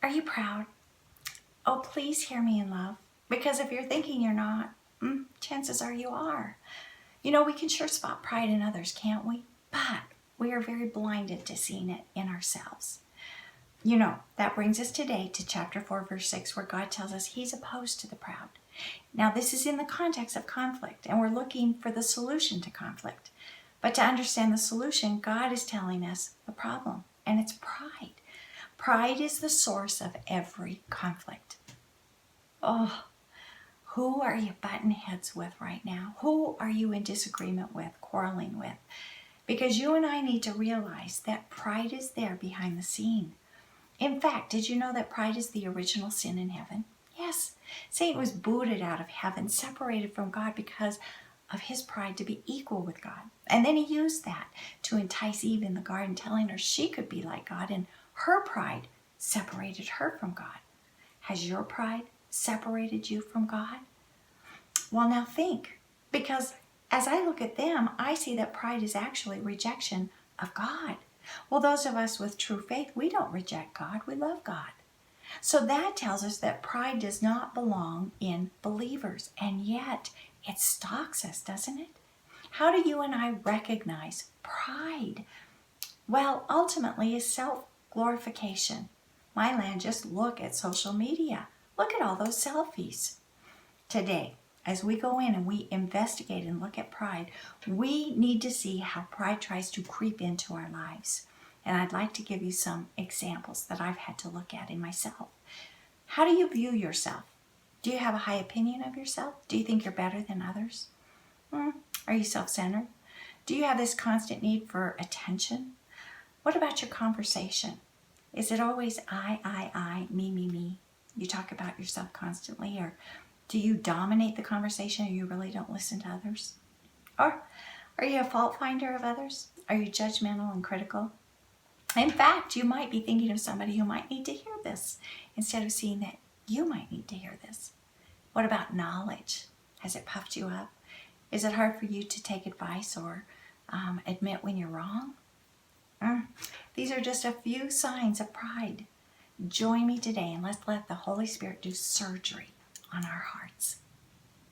Are you proud? Oh, please hear me in love. Because if you're thinking you're not, chances are you are. You know, we can sure spot pride in others, can't we? But we are very blinded to seeing it in ourselves. You know, that brings us today to chapter 4, verse 6, where God tells us he's opposed to the proud. Now, this is in the context of conflict, and we're looking for the solution to conflict. But to understand the solution, God is telling us the problem, and it's pride. Pride is the source of every conflict. Oh, who are you butting heads with right now? Who are you in disagreement with, quarreling with? Because you and I need to realize that pride is there behind the scene. In fact, did you know that pride is the original sin in heaven? Yes. Satan was booted out of heaven, separated from God because of his pride to be equal with God. And then he used that to entice Eve in the garden, telling her she could be like God, and her pride separated her from God. Has your pride separated you from God? Well, now think, because as I look at them, I see that pride is actually rejection of God. Well, those of us with true faith, we don't reject God, we love God. So that tells us that pride does not belong in believers, and yet it stalks us, doesn't it? How do you and I recognize pride? Well, ultimately is self-glorification. My land, just look at social media. Look at all those selfies. Today, as we go in and we investigate and look at pride, we need to see how pride tries to creep into our lives. And I'd like to give you some examples that I've had to look at in myself. How do you view yourself? Do you have a high opinion of yourself? Do you think you're better than others? Are you self-centered? Do you have this constant need for attention? What about your conversation? Is it always I, me, me, me? You talk about yourself constantly, or do you dominate the conversation and you really don't listen to others? Or are you a fault finder of others? Are you judgmental and critical? In fact, you might be thinking of somebody who might need to hear this instead of seeing that you might need to hear this. What about knowledge? Has it puffed you up? Is it hard for you to take advice or admit when you're wrong? These are just a few signs of pride. Join me today and let's let the Holy Spirit do surgery on our hearts.